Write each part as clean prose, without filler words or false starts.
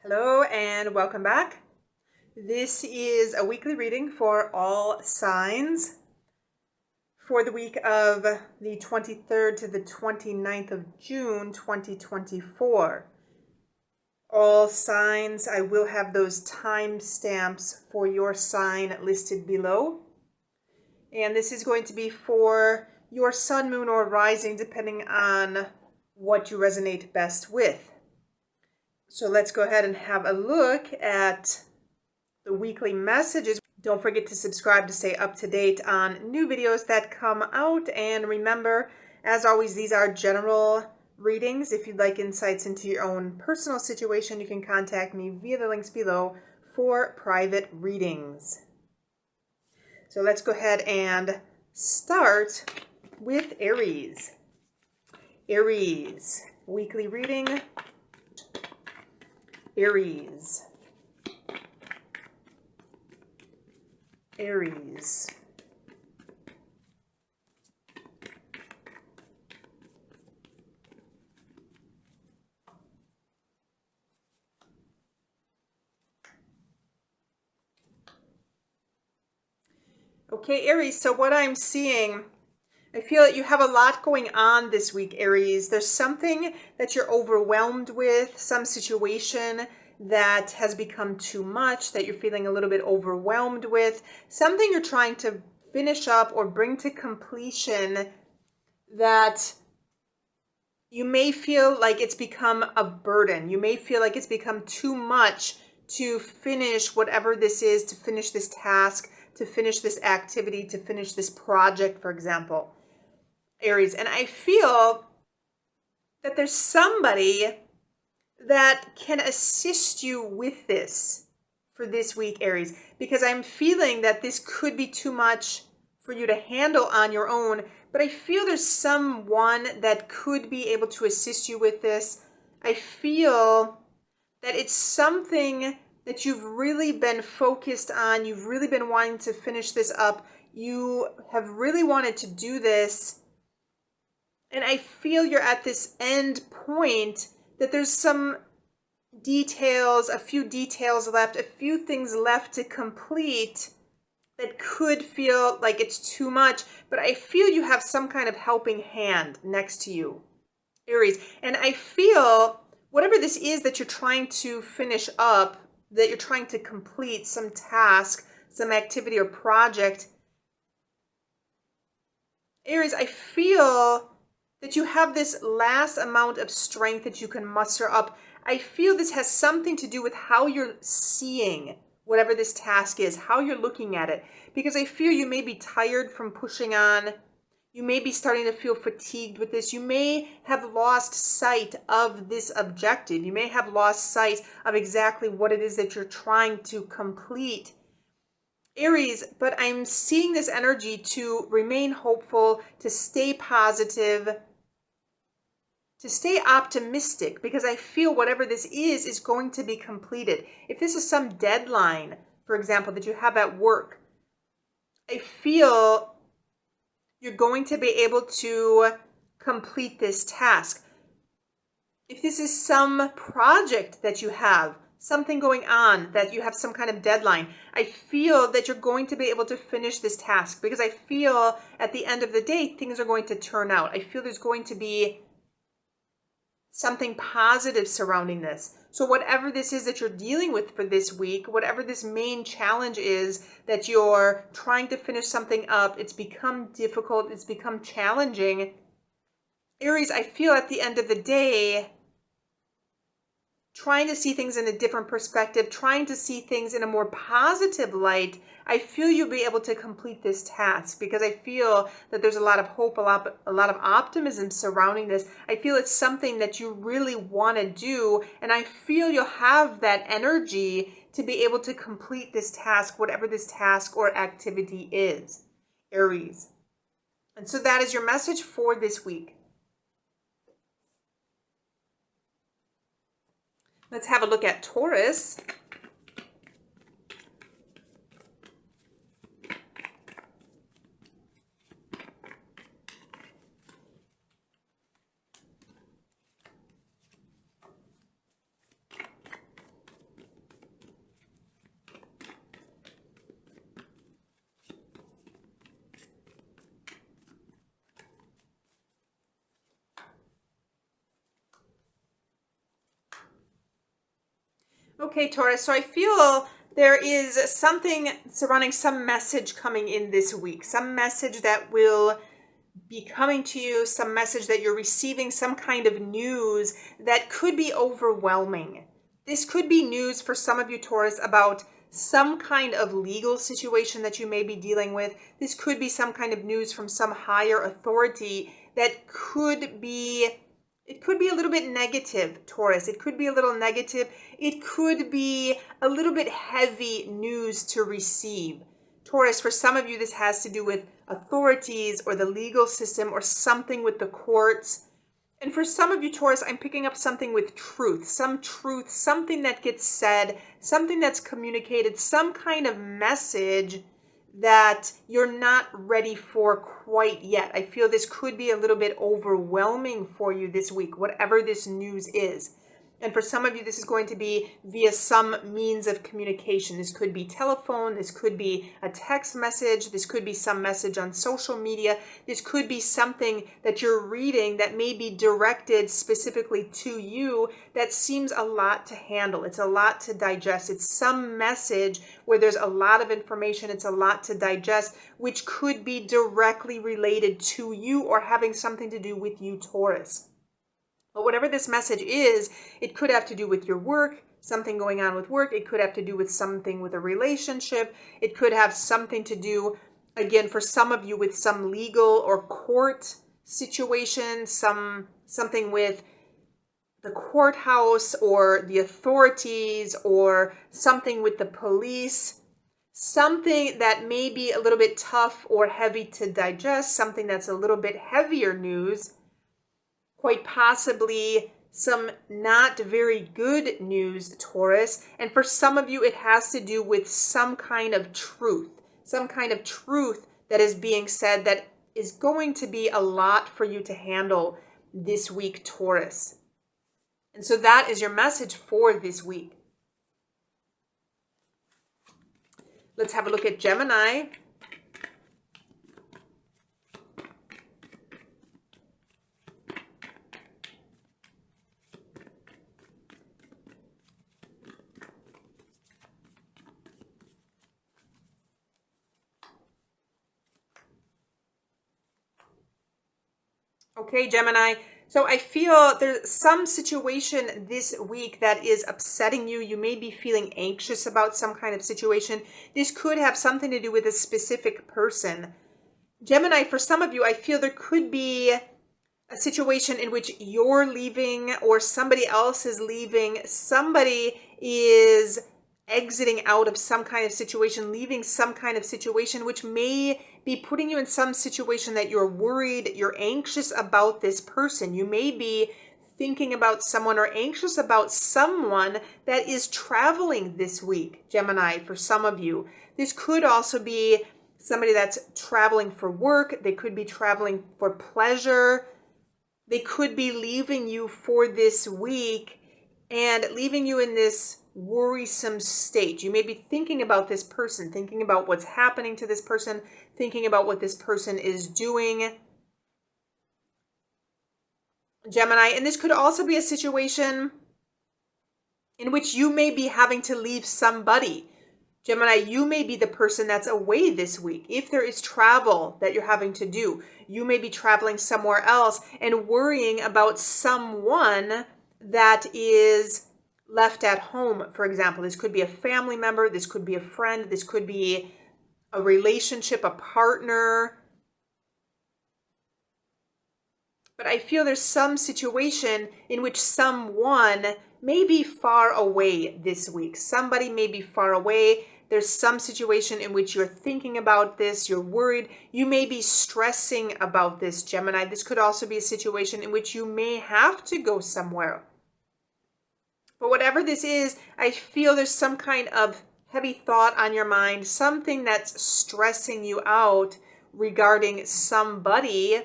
Hello and welcome back. This is a weekly reading for all signs for the week of the 23rd to the 29th of June 2024. All signs, I will have those time stamps for your sign listed below. And this is going to be for your sun, moon, or rising, depending on what you resonate best with. So let's go ahead and have a look at the weekly messages. Don't forget to subscribe to stay up to date on new videos that come out. And remember, as always, these are general readings. If you'd like insights into your own personal situation, you can contact me via the links below for private readings. So let's go ahead and start with Aries. Aries, weekly reading. Aries. Aries. Okay, Aries, so what I'm seeing, I feel that you have a lot going on this week, Aries. There's something that you're overwhelmed with, some situation that has become too much, that you're feeling a little bit overwhelmed with, something you're trying to finish up or bring to completion that you may feel like it's become a burden. You may feel like it's become too much to finish whatever this is, to finish this task, to finish this activity, to finish this project, for example. Aries, and I feel that there's somebody that can assist you with this for this week, Aries, because I'm feeling that this could be too much for you to handle on your own, but I feel there's someone that could be able to assist you with this. I feel that it's something that you've really been focused on. You've really been wanting to finish this up. You have really wanted to do this. And I feel you're at this end point that there's some details, a few details left, a few things left to complete that could feel like it's too much. But I feel you have some kind of helping hand next to you, Aries. And I feel whatever this is that you're trying to finish up, that you're trying to complete, some task, some activity or project, Aries, I feel that you have this last amount of strength that you can muster up. I feel this has something to do with how you're seeing whatever this task is, how you're looking at it. Because I feel you may be tired from pushing on. You may be starting to feel fatigued with this. You may have lost sight of this objective. You may have lost sight of exactly what it is that you're trying to complete, Aries, but I'm seeing this energy to remain hopeful, to stay positive, to stay optimistic, because I feel whatever this is going to be completed. If this is some deadline, for example, that you have at work, I feel you're going to be able to complete this task. If this is some project that you have, something going on, that you have some kind of deadline, I feel that you're going to be able to finish this task, because I feel at the end of the day, things are going to turn out. I feel there's going to be something positive surrounding this. So whatever this is that you're dealing with for this week, whatever this main challenge is that you're trying to finish something up, it's become difficult, it's become challenging. Aries, I feel at the end of the day, trying to see things in a different perspective, trying to see things in a more positive light, I feel you'll be able to complete this task, because I feel that there's a lot of hope, a lot of optimism surrounding this. I feel it's something that you really want to do, and I feel you'll have that energy to be able to complete this task, whatever this task or activity is, Aries. And so that is your message for this week. Let's have a look at Taurus. Okay, Taurus, so I feel there is something surrounding some message coming in this week, some message that will be coming to you, some message that you're receiving, some kind of news that could be overwhelming. This could be news for some of you, Taurus, about some kind of legal situation that you may be dealing with. This could be some kind of news from some higher authority that could be, it could be a little bit negative, Taurus. It could be a little negative. It could be a little bit heavy news to receive. Taurus, for some of you, this has to do with authorities or the legal system or something with the courts. And for some of you, Taurus, I'm picking up something with truth, something that gets said, something that's communicated, some kind of message that you're not ready for quite yet. I feel this could be a little bit overwhelming for you this week, whatever this news is. And for some of you, this is going to be via some means of communication. This could be telephone. This could be a text message. This could be some message on social media. This could be something that you're reading that may be directed specifically to you that seems a lot to handle. It's a lot to digest. It's some message where there's a lot of information. It's a lot to digest, which could be directly related to you or having something to do with you, Taurus. But whatever this message is, it could have to do with your work, something going on with work. It could have to do with something with a relationship. It could have something to do, again, for some of you, with some legal or court situation, something with the courthouse or the authorities or something with the police. Something that may be a little bit tough or heavy to digest, something that's a little bit heavier news. Quite possibly some not very good news, Taurus. And for some of you, it has to do with some kind of truth that is being said that is going to be a lot for you to handle this week, Taurus. And so that is your message for this week. Let's have a look at Gemini. Okay, Gemini. So I feel there's some situation this week that is upsetting you. You may be feeling anxious about some kind of situation. This could have something to do with a specific person. Gemini, for some of you, I feel there could be a situation in which you're leaving or somebody else is leaving. Somebody is exiting out of some kind of situation, leaving some kind of situation, which may be putting you in some situation that you're worried, you're anxious about this person. You may be thinking about someone or anxious about someone that is traveling this week, Gemini, for some of you. This could also be somebody that's traveling for work. They could be traveling for pleasure. They could be leaving you for this week and leaving you in this worrisome state. You may be thinking about this person, thinking about what's happening to this person, thinking about what this person is doing, Gemini. And this could also be a situation in which you may be having to leave somebody. Gemini, you may be the person that's away this week. If there is travel that you're having to do, you may be traveling somewhere else and worrying about someone that is left at home, for example. This could be a family member. This could be a friend. This could be a relationship, a partner. But I feel there's some situation in which someone may be far away this week. Somebody may be far away. There's some situation in which you're thinking about this, you're worried, you may be stressing about this, Gemini. This could also be a situation in which you may have to go somewhere. But whatever this is, I feel there's some kind of heavy thought on your mind, something that's stressing you out regarding somebody,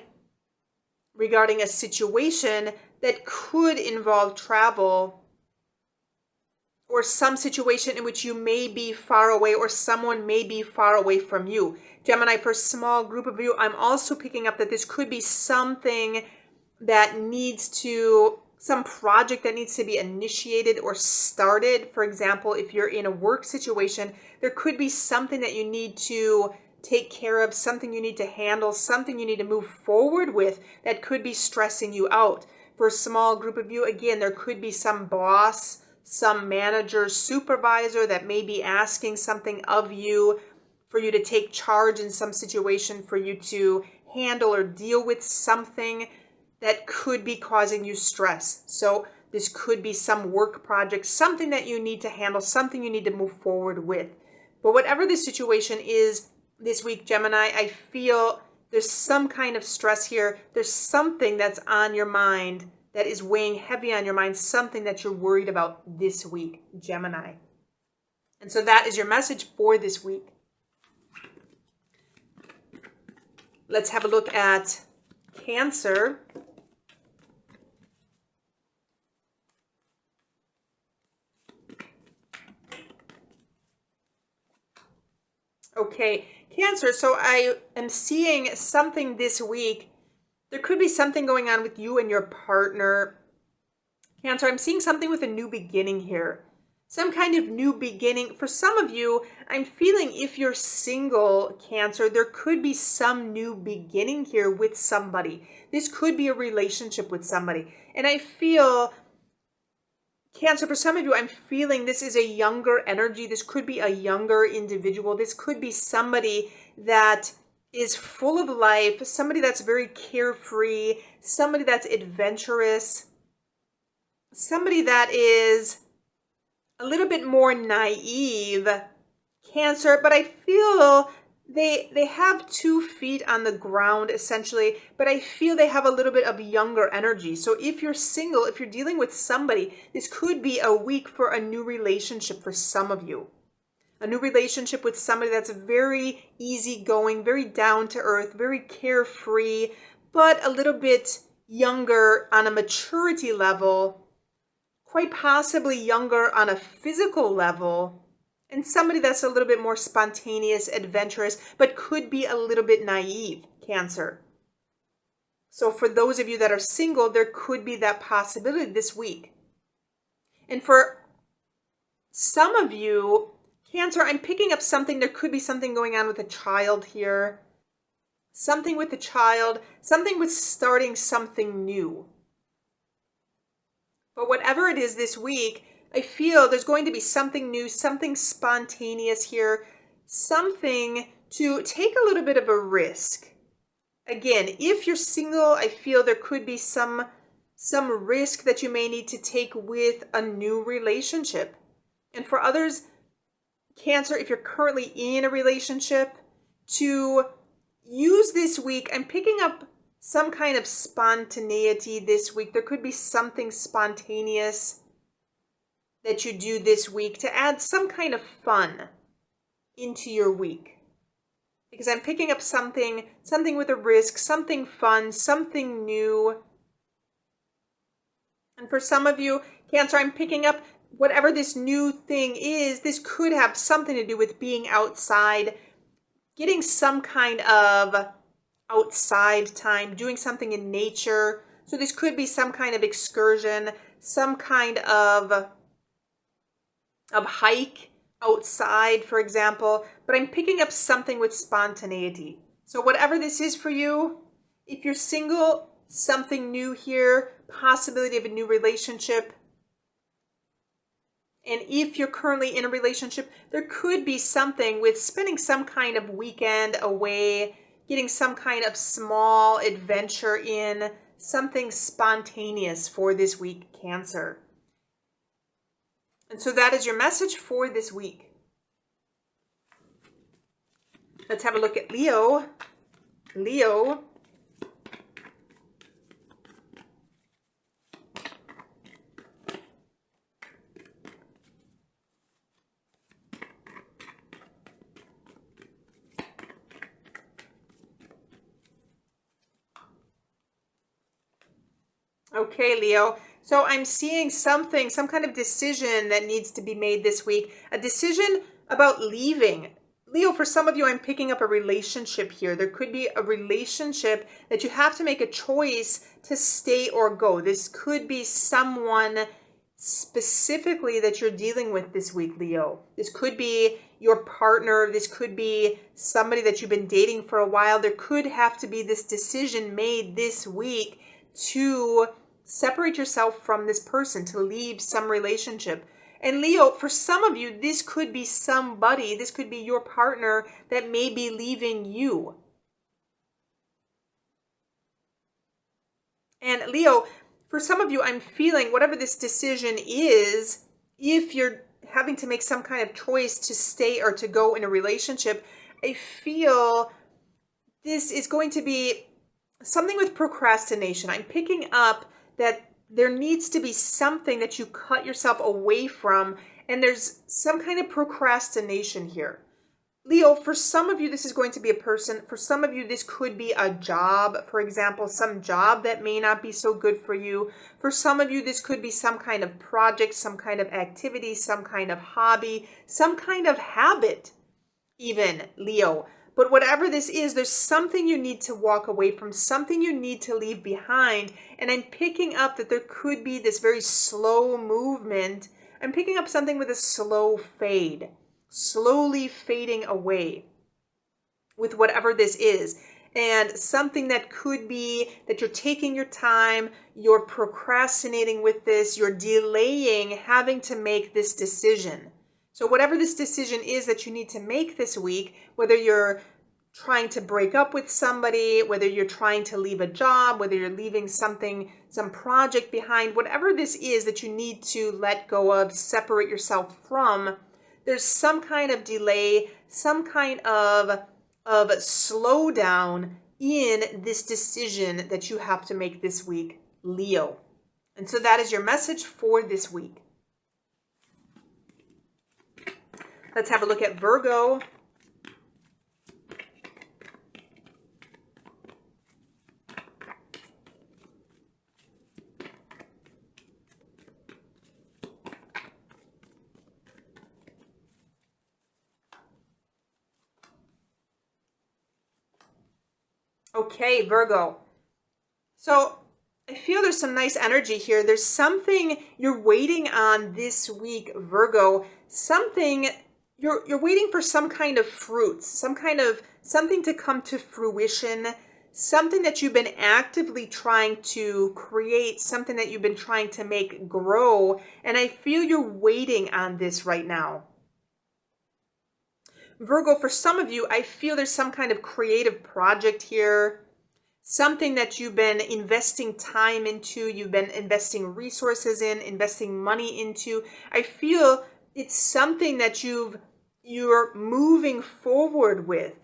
regarding a situation that could involve travel, or some situation in which you may be far away or someone may be far away from you. Gemini, for a small group of you, I'm also picking up that this could be something that needs to some project that needs to be initiated or started. For example, if you're in a work situation, there could be something that you need to take care of, something you need to handle, something you need to move forward with that could be stressing you out. For a small group of you, again, there could be some boss, some manager, supervisor that may be asking something of you for you to take charge in some situation, for you to handle or deal with something that could be causing you stress. So this could be some work project, something that you need to handle, something you need to move forward with. But whatever the situation is this week, Gemini, I feel there's some kind of stress here. There's something that's on your mind that is weighing heavy on your mind, something that you're worried about this week, Gemini. And so that is your message for this week. Let's have a look at Cancer. Okay, Cancer, so I am seeing something this week. There could be something going on with you and your partner. Cancer, I'm seeing something with a new beginning here. Some kind of new beginning. For some of you, I'm feeling if you're single, Cancer, there could be some new beginning here with somebody. This could be a relationship with somebody. And I feel, Cancer, for some of you, I'm feeling this is a younger energy. This could be a younger individual. This could be somebody that is full of life, somebody that's very carefree, somebody that's adventurous, somebody that is a little bit more naive, Cancer, but I feel they have 2 feet on the ground essentially, but I feel they have a little bit of younger energy. So if you're single, if you're dealing with somebody, this could be a week for a new relationship for some of you. A new relationship with somebody that's very easygoing, very down to earth, very carefree, but a little bit younger on a maturity level, quite possibly younger on a physical level, and somebody that's a little bit more spontaneous, adventurous, but could be a little bit naive, Cancer. So for those of you that are single, there could be that possibility this week. And for some of you, Cancer, I'm picking up something. There could be something going on with a child here. Something with a child, something with starting something new. But whatever it is this week, I feel there's going to be something new, something spontaneous here, something to take a little bit of a risk. Again, if you're single, I feel there could be some risk that you may need to take with a new relationship. And for others, Cancer, if you're currently in a relationship, to use this week, I'm picking up some kind of spontaneity this week. There could be something spontaneous that you do this week to add some kind of fun into your week. Because I'm picking up something with a risk, something fun, something new. And for some of you, Cancer, I'm picking up whatever this new thing is. This could have something to do with being outside, getting some kind of outside time, doing something in nature. So this could be some kind of excursion, some kind of hike outside, for example. But I'm picking up something with spontaneity. So whatever this is for you, if you're single, something new here, possibility of a new relationship. And if you're currently in a relationship, there could be something with spending some kind of weekend away, getting some kind of small adventure in, something spontaneous for this week, Cancer. And so that is your message for this week. Let's have a look at Leo. Leo. Okay, Leo. So I'm seeing something, some kind of decision that needs to be made this week. A decision about leaving Leo, for some of you, I'm picking up a relationship here. There could be a relationship that you have to make a choice to stay or go. This could be someone specifically that you're dealing with this week, Leo. This could be your partner. This could be somebody that you've been dating for a while. There could have to be this decision made this week to separate yourself from this person, to leave some relationship. And Leo, for some of you, this could be somebody, this could be your partner that may be leaving you. And Leo, for some of you, I'm feeling whatever this decision is, if you're having to make some kind of choice to stay or to go in a relationship, I feel this is going to be something with procrastination. I'm picking up that there needs to be something that you cut yourself away from, and there's some kind of procrastination here. Leo, for some of you, this is going to be a person. For some of you, this could be a job, for example, some job that may not be so good for you. For some of you, this could be some kind of project, some kind of activity, some kind of hobby, some kind of habit, even, Leo. But whatever this is, there's something you need to walk away from, something you need to leave behind. And I'm picking up that there could be this very slow movement. I'm picking up something with a slow fade, slowly fading away with whatever this is. And something that could be that you're taking your time, you're procrastinating with this, you're delaying having to make this decision. So whatever this decision is that you need to make this week, whether you're trying to break up with somebody, whether you're trying to leave a job, whether you're leaving something, some project behind, whatever this is that you need to let go of, separate yourself from, there's some kind of delay, some kind of slowdown in this decision that you have to make this week, Leo. And so that is your message for this week. Let's have a look at Virgo. Okay, Virgo. So I feel there's some nice energy here. There's something you're waiting on this week, Virgo. Something you're waiting for, some kind of fruits, something to come to fruition, something that you've been actively trying to create, something that you've been trying to make grow. And I feel you're waiting on this right now. Virgo, for some of you, I feel there's some kind of creative project here, something that you've been investing time into, you've been investing resources in, investing money into. I feel it's something that you're moving forward with,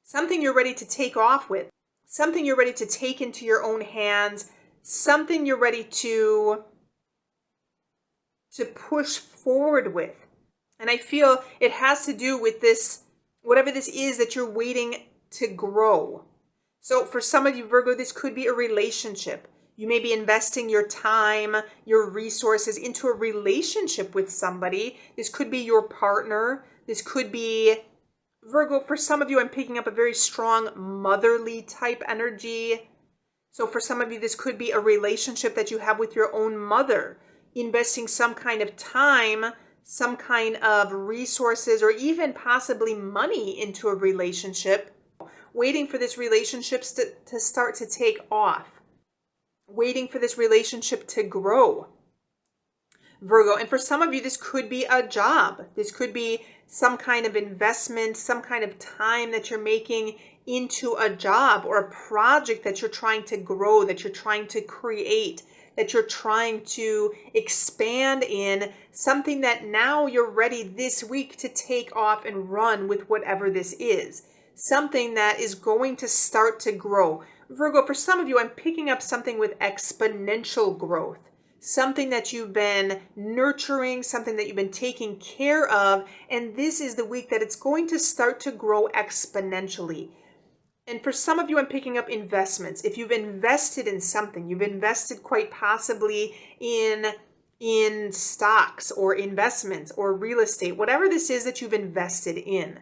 something you're ready to take off with, something you're ready to take into your own hands, something you're ready to push forward with. And I feel it has to do with this, whatever this is that you're waiting to grow. So for some of you, Virgo, this could be a relationship. You may be investing your time, your resources into a relationship with somebody. This could be your partner. This could be, Virgo, for some of you, I'm picking up a very strong motherly type energy. So for some of you, this could be a relationship that you have with your own mother, investing some kind of time, some kind of resources, or even possibly money into a relationship, waiting for this relationship to start to take off, waiting for this relationship to grow, Virgo. And for some of you, this could be a job. This could be some kind of investment, some kind of time that you're making into a job or a project that you're trying to grow, that you're trying to create, that you're trying to expand in, something that now you're ready this week to take off and run with whatever this is. Something that is going to start to grow. Virgo, for some of you, I'm picking up something with exponential growth. Something that you've been nurturing, something that you've been taking care of, and this is the week that it's going to start to grow exponentially. And for some of you, I'm picking up investments. If you've invested in something, you've invested quite possibly in in stocks or investments or real estate, whatever this is that you've invested in.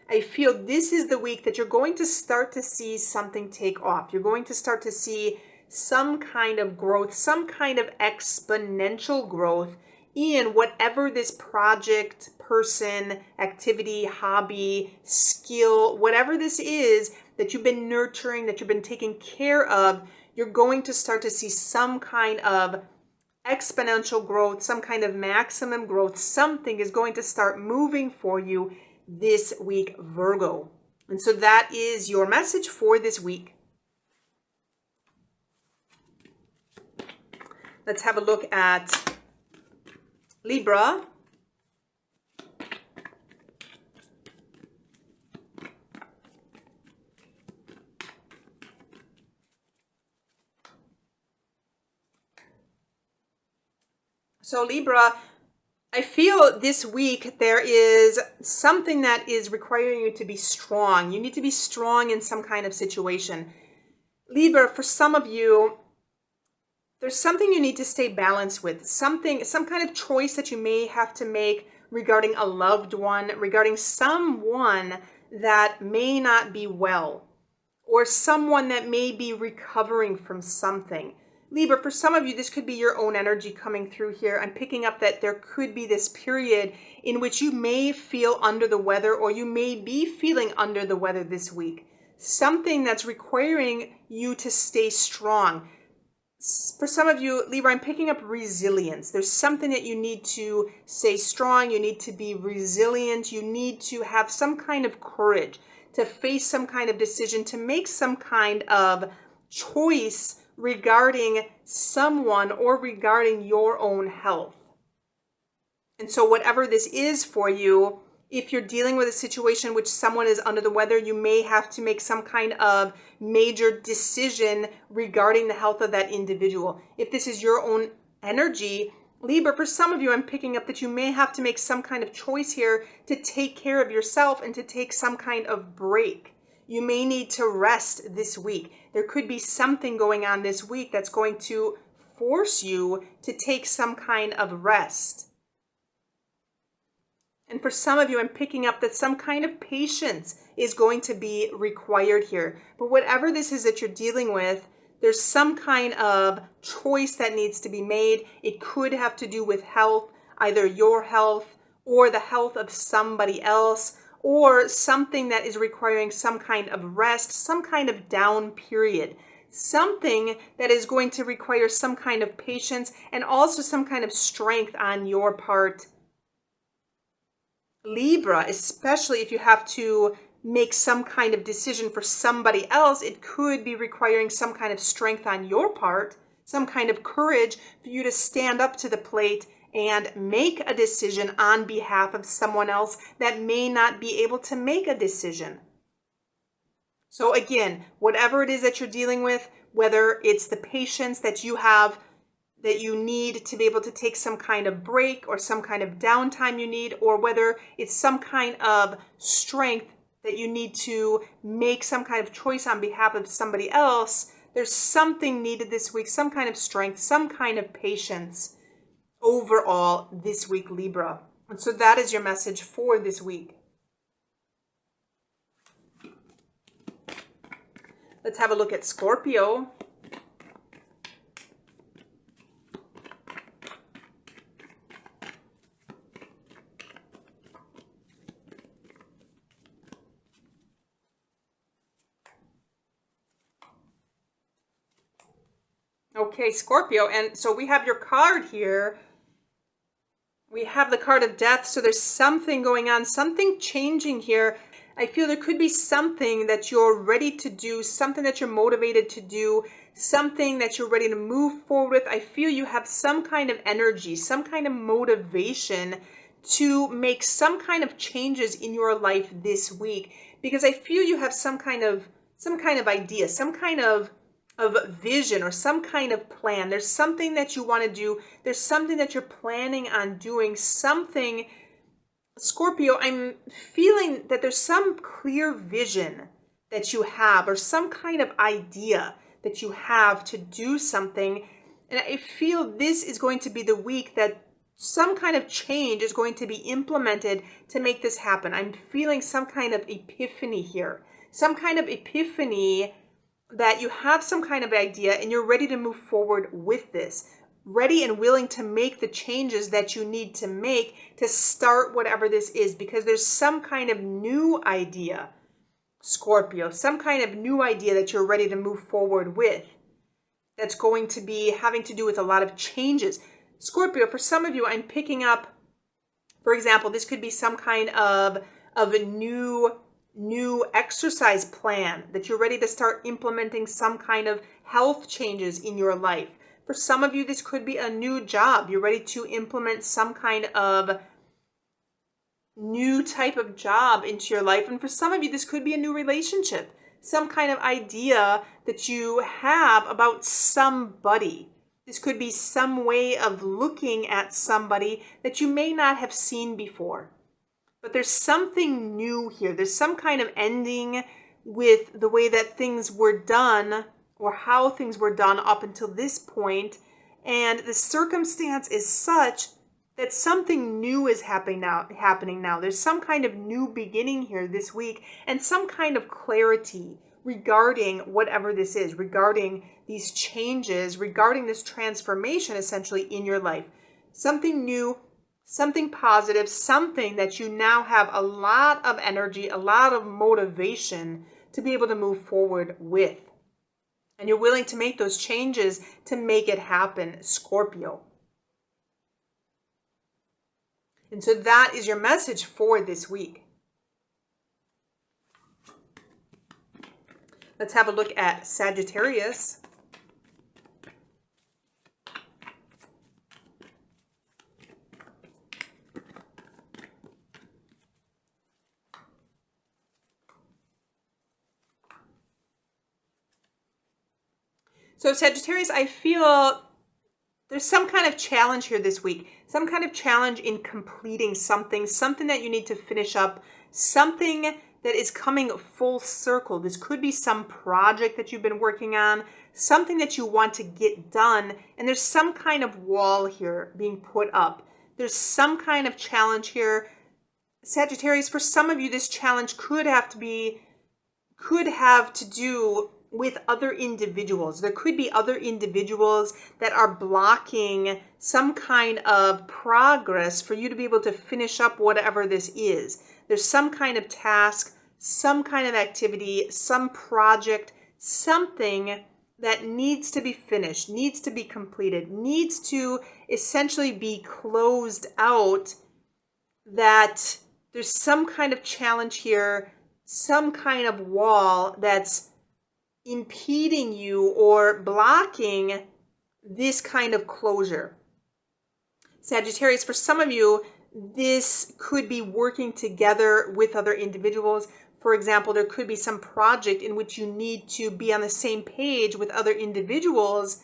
I feel this is the week that you're going to start to see something take off. You're going to start to see some kind of growth, some kind of exponential growth in whatever this project, person, activity, hobby, skill, whatever this is that you've been nurturing, that you've been taking care of. You're going to start to see some kind of exponential growth, some kind of maximum growth. Something is going to start moving for you this week, Virgo. And so that is your message for this week. Let's have a look at Libra. So Libra, I feel this week there is something that is requiring you to be strong. You need to be strong in some kind of situation. Libra, for some of you, there's something you need to stay balanced with. Some kind of choice that you may have to make regarding a loved one, regarding someone that may not be well, or someone that may be recovering from something. Libra, for some of you, this could be your own energy coming through here. I'm picking up that there could be this period in which you may feel under the weather, or you may be feeling under the weather this week. Something that's requiring you to stay strong. For some of you, Libra, I'm picking up resilience. There's something that you need to stay strong. You need to be resilient. You need to have some kind of courage to face some kind of decision, to make some kind of choice regarding someone or regarding your own health. And so whatever this is for you, if you're dealing with a situation in which someone is under the weather, you may have to make some kind of major decision regarding the health of that individual. If this is your own energy, Libra, for some of you, I'm picking up that you may have to make some kind of choice here to take care of yourself and to take some kind of break. You may need to rest this week. There could be something going on this week that's going to force you to take some kind of rest. And for some of you, I'm picking up that some kind of patience is going to be required here. But whatever this is that you're dealing with, there's some kind of choice that needs to be made. It could have to do with health, either your health or the health of somebody else, or something that is requiring some kind of rest, some kind of down period. Something that is going to require some kind of patience and also some kind of strength on your part, Libra, especially if you have to make some kind of decision for somebody else. It could be requiring some kind of strength on your part, some kind of courage for you to stand up to the plate and make a decision on behalf of someone else that may not be able to make a decision. So again, whatever it is that you're dealing with, whether it's the patience that you have, that you need to be able to take some kind of break or some kind of downtime you need, or whether it's some kind of strength that you need to make some kind of choice on behalf of somebody else, there's something needed this week, some kind of strength, some kind of patience overall this week, Libra. And so that is your message for this week. Let's have a look at Scorpio. Okay, Scorpio, and so we have your card here. We have the card of death, so there's something going on, something changing here. I feel there could be something that you're ready to do, something that you're motivated to do, something that you're ready to move forward with. I feel you have some kind of energy, some kind of motivation to make some kind of changes in your life this week, because I feel you have some kind of idea, some kind of vision or some kind of plan. There's something that you want to do. There's something that you're planning on doing. Something, Scorpio, I'm feeling that there's some clear vision that you have or some kind of idea that you have to do something. And I feel this is going to be the week that some kind of change is going to be implemented to make this happen. I'm feeling some kind of epiphany here. Some kind of epiphany that you have some kind of idea and you're ready to move forward with this. Ready and willing to make the changes that you need to make to start whatever this is, because there's some kind of new idea, Scorpio, some kind of new idea that you're ready to move forward with that's going to be having to do with a lot of changes. Scorpio, for some of you, I'm picking up, for example, this could be some kind of a new exercise plan that you're ready to start implementing some kind of health changes in your life. For some of you, this could be a new job. You're ready to implement some kind of new type of job into your life. And for some of you, this could be a new relationship, some kind of idea that you have about somebody. This could be some way of looking at somebody that you may not have seen before. But there's something new here. There's some kind of ending with the way that things were done or how things were done up until this point. And the circumstance is such that something new is happening now. There's some kind of new beginning here this week and some kind of clarity regarding whatever this is, regarding these changes, regarding this transformation essentially in your life. Something new, something positive, something that you now have a lot of energy, a lot of motivation to be able to move forward with. And you're willing to make those changes to make it happen, Scorpio. And so that is your message for this week. Let's have a look at Sagittarius. So Sagittarius, I feel there's some kind of challenge here this week, some kind of challenge in completing something that you need to finish up, something that is coming full circle. This could be some project that you've been working on, something that you want to get done, and there's some kind of wall here being put up. There's some kind of challenge here. Sagittarius, for some of you, this challenge could have to do with other individuals. There could be other individuals that are blocking some kind of progress for you to be able to finish up whatever this is. There's some kind of task, some kind of activity, some project, something that needs to be finished, needs to be completed, needs to essentially be closed out, that there's some kind of challenge here, some kind of wall that's impeding you or blocking this kind of closure. Sagittarius, for some of you, this could be working together with other individuals. For example, there could be some project in which you need to be on the same page with other individuals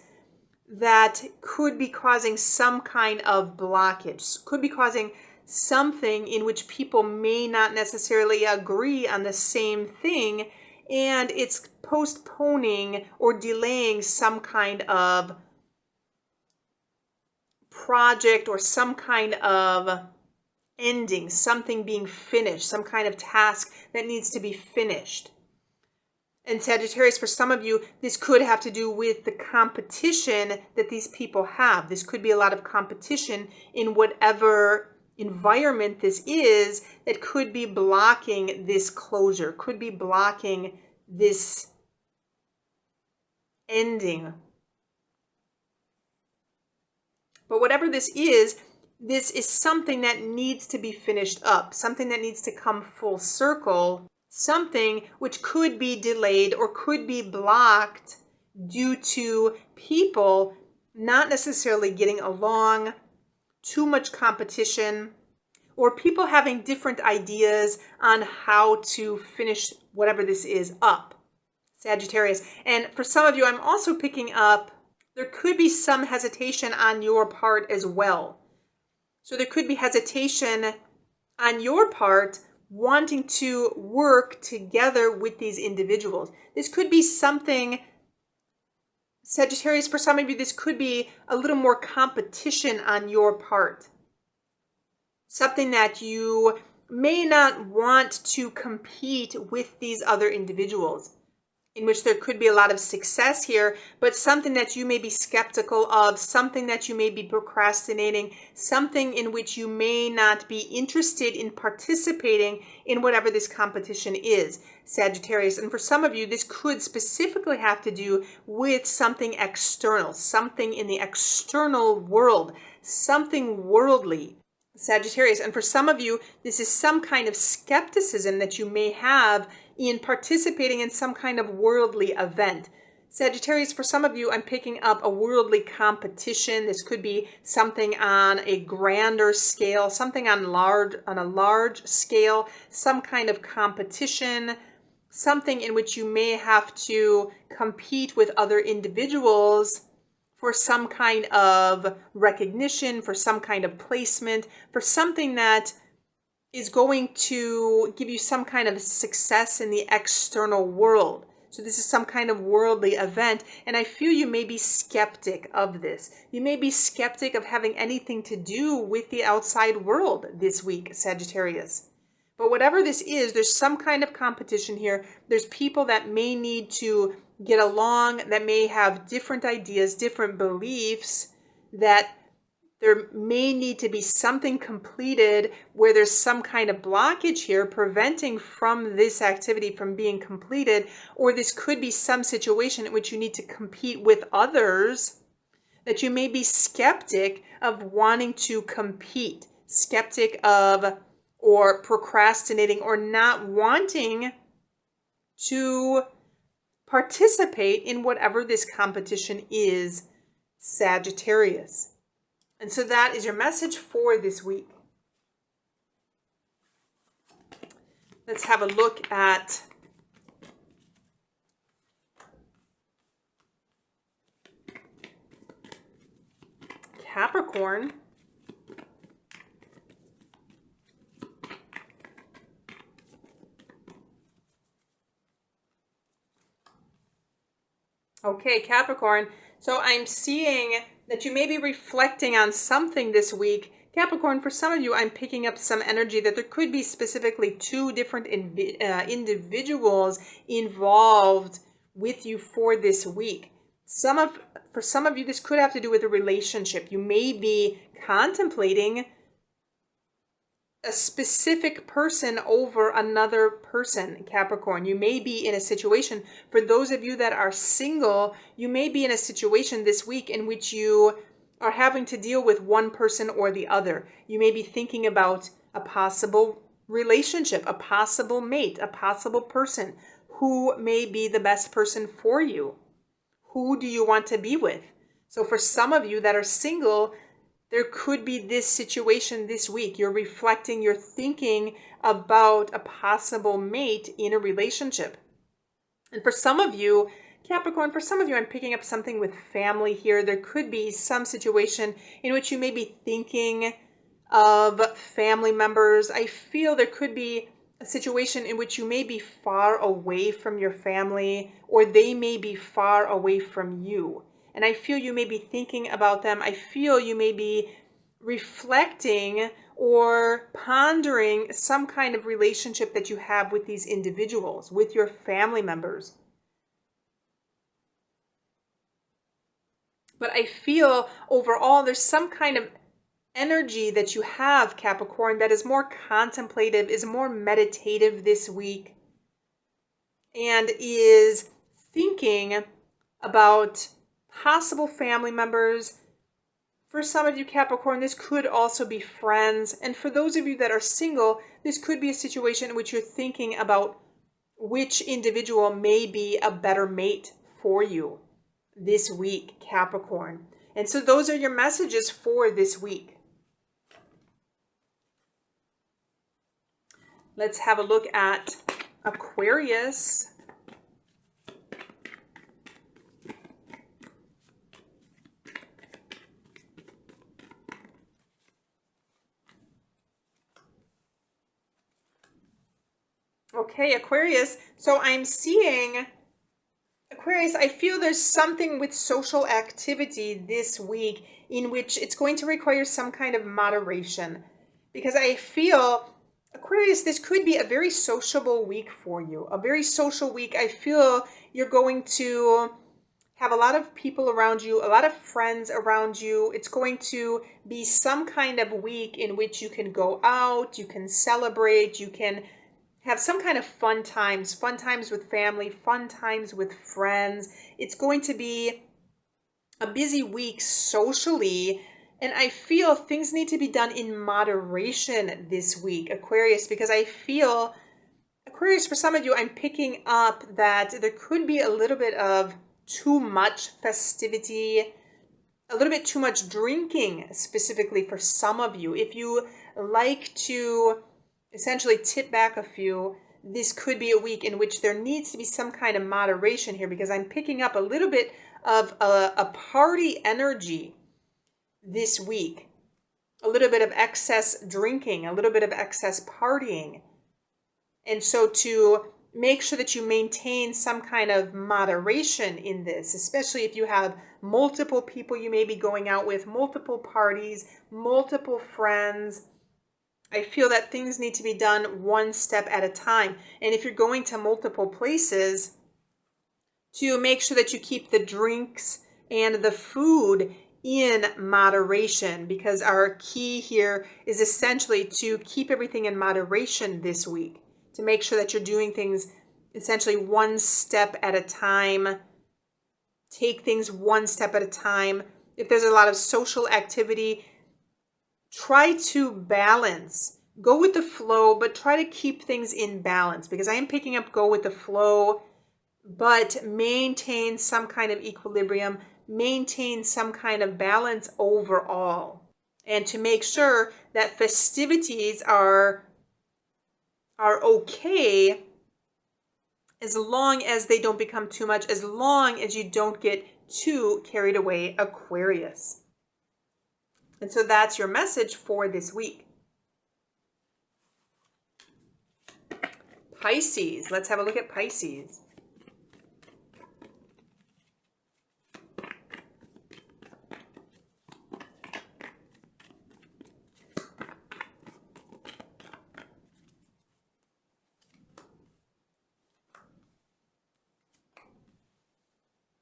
that could be causing some kind of blockage, could be causing something in which people may not necessarily agree on the same thing, and it's postponing or delaying some kind of project or some kind of ending, something being finished, some kind of task that needs to be finished. And Sagittarius, for some of you, this could have to do with the competition that these people have. This could be a lot of competition in whatever environment this is that could be blocking this closure, could be blocking this ending. But whatever this is something that needs to be finished up, something that needs to come full circle, something which could be delayed or could be blocked due to people not necessarily getting along, too much competition, or people having different ideas on how to finish whatever this is up. Sagittarius. And for some of you, I'm also picking up, there could be some hesitation on your part as well. So there could be hesitation on your part wanting to work together with these individuals. This could be something Sagittarius, for some of you, this could be a little more competition on your part. Something that you may not want to compete with these other individuals, in which there could be a lot of success here, but something that you may be skeptical of, something that you may be procrastinating, something in which you may not be interested in participating in whatever this competition is, Sagittarius. And for some of you, this could specifically have to do with something external, something in the external world, something worldly, Sagittarius. And for some of you, this is some kind of skepticism that you may have in participating in some kind of worldly event. Sagittarius, for some of you, I'm picking up a worldly competition. This could be something on a grander scale, something on a large scale, some kind of competition, something in which you may have to compete with other individuals for some kind of recognition, for some kind of placement, for something that is going to give you some kind of success in the external world. So this is some kind of worldly event, and I feel you may be skeptic of this. You may be skeptic of having anything to do with the outside world this week, Sagittarius. But whatever this is, there's some kind of competition here. There's people that may need to get along, that may have different ideas, different beliefs, that there may need to be something completed where there's some kind of blockage here preventing from this activity from being completed, or this could be some situation in which you need to compete with others, that you may be skeptic of wanting to compete, skeptic of or procrastinating or not wanting to participate in whatever this competition is, Sagittarius. And so that is your message for this week. Let's have a look at Capricorn. Okay, Capricorn. So I'm seeing that you may be reflecting on something this week. Capricorn, for some of you, I'm picking up some energy that there could be specifically two different individuals involved with you for this week. For some of you, this could have to do with a relationship. You may be contemplating a specific person over another person, Capricorn. You may be in a situation, for those of you that are single, you may be in a situation this week in which you are having to deal with one person or the other. You may be thinking about a possible relationship, a possible mate, a possible person. Who may be the best person for you? Who do you want to be with? So for some of you that are single, there could be this situation this week. You're reflecting, you're thinking about a possible mate in a relationship. And for some of you, Capricorn, for some of you, I'm picking up something with family here. There could be some situation in which you may be thinking of family members. I feel there could be a situation in which you may be far away from your family, or they may be far away from you. And I feel you may be thinking about them. I feel you may be reflecting or pondering some kind of relationship that you have with these individuals, with your family members. But I feel overall there's some kind of energy that you have, Capricorn, that is more contemplative, is more meditative this week, and is thinking about possible family members. For some of you, Capricorn, this could also be friends. And for those of you that are single, this could be a situation in which you're thinking about which individual may be a better mate for you this week, Capricorn. And so those are your messages for this week. Let's have a look at Aquarius. Okay, Aquarius. So I'm seeing, Aquarius, I feel there's something with social activity this week in which it's going to require some kind of moderation. Because I feel, Aquarius, this could be a very sociable week for you. A very social week. I feel you're going to have a lot of people around you, a lot of friends around you. It's going to be some kind of week in which you can go out, you can celebrate, you can have some kind of fun times with family, fun times with friends. It's going to be a busy week socially, and I feel things need to be done in moderation this week, Aquarius, because I feel, Aquarius, for some of you, I'm picking up that there could be a little bit of too much festivity, a little bit too much drinking, specifically for some of you. If you like to essentially tip back a few, this could be a week in which there needs to be some kind of moderation here, because I'm picking up a little bit of a party energy this week. A little bit of excess drinking, a little bit of excess partying. And so to make sure that you maintain some kind of moderation in this, especially if you have multiple people you may be going out with, multiple parties, multiple friends. I feel that things need to be done one step at a time. And if you're going to multiple places, to make sure that you keep the drinks and the food in moderation, because our key here is essentially to keep everything in moderation this week, to make sure that you're doing things essentially one step at a time. Take things one step at a time. If there's a lot of social activity, try to balance. Go with the flow, but try to keep things in balance, because I am picking up go with the flow, but maintain some kind of equilibrium, maintain some kind of balance overall, and to make sure that festivities are okay, as long as they don't become too much, as long as you don't get too carried away, Aquarius. And so that's your message for this week. Pisces, let's have a look at Pisces.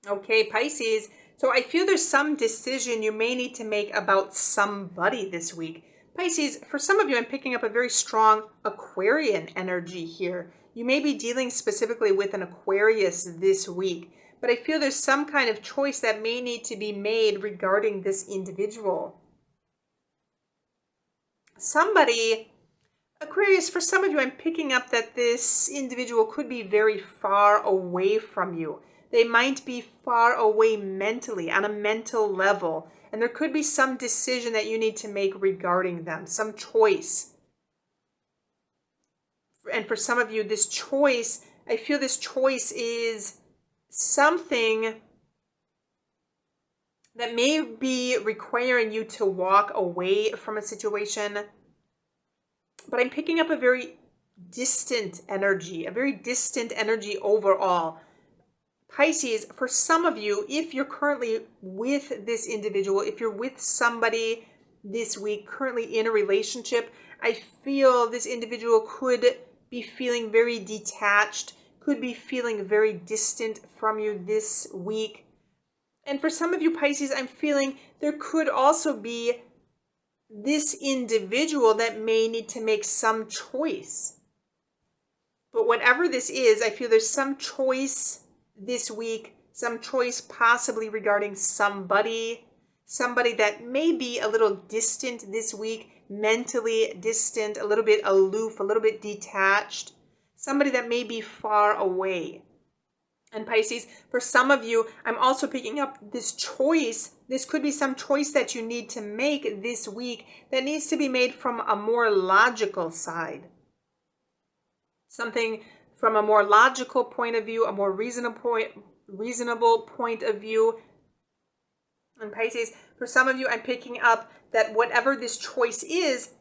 Okay, Pisces. So I feel there's some decision you may need to make about somebody this week. Pisces, for some of you, I'm picking up a very strong Aquarian energy here. You may be dealing specifically with an Aquarius this week, but I feel there's some kind of choice that may need to be made regarding this individual. Somebody, Aquarius, for some of you, I'm picking up that this individual could be very far away from you. They might be far away mentally, on a mental level. And there could be some decision that you need to make regarding them, some choice. And for some of you, this choice, I feel this choice is something that may be requiring you to walk away from a situation. But I'm picking up a very distant energy overall. Pisces, for some of you, if you're currently with this individual, if you're with somebody this week, currently in a relationship, I feel this individual could be feeling very detached, could be feeling very distant from you this week. And for some of you, Pisces, I'm feeling there could also be this individual that may need to make some choice. But whatever this is, I feel there's some choice this week, some choice possibly regarding somebody that may be a little distant this week, mentally distant, a little bit aloof, a little bit detached, somebody that may be far away. And Pisces, for some of you, I'm also picking up this choice. This could be some choice that you need to make this week that needs to be made from a more logical side. Something from a more logical point of view, a more reasonable point of view. And Pisces, for some of you, I'm picking up that whatever this choice is,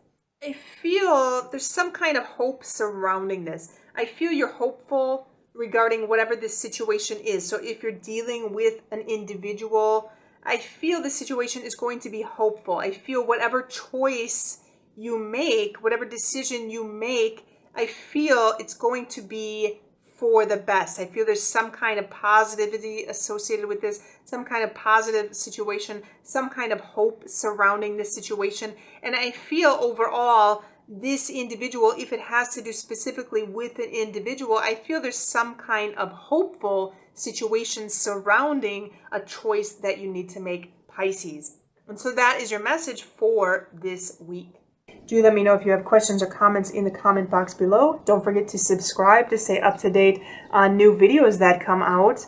I feel there's some kind of hope surrounding this. I feel you're hopeful regarding whatever this situation is. So if you're dealing with an individual, I feel the situation is going to be hopeful. I feel whatever choice you make, whatever decision you make, I feel it's going to be for the best. I feel there's some kind of positivity associated with this, some kind of positive situation, some kind of hope surrounding this situation. And I feel overall, this individual, if it has to do specifically with an individual, I feel there's some kind of hopeful situation surrounding a choice that you need to make, Pisces. And so that is your message for this week. Do let me know if you have questions or comments in the comment box below. Don't forget to subscribe to stay up to date on new videos that come out.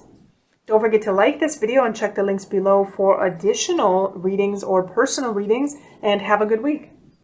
Don't forget to like this video and check the links below for additional readings or personal readings, and have a good week.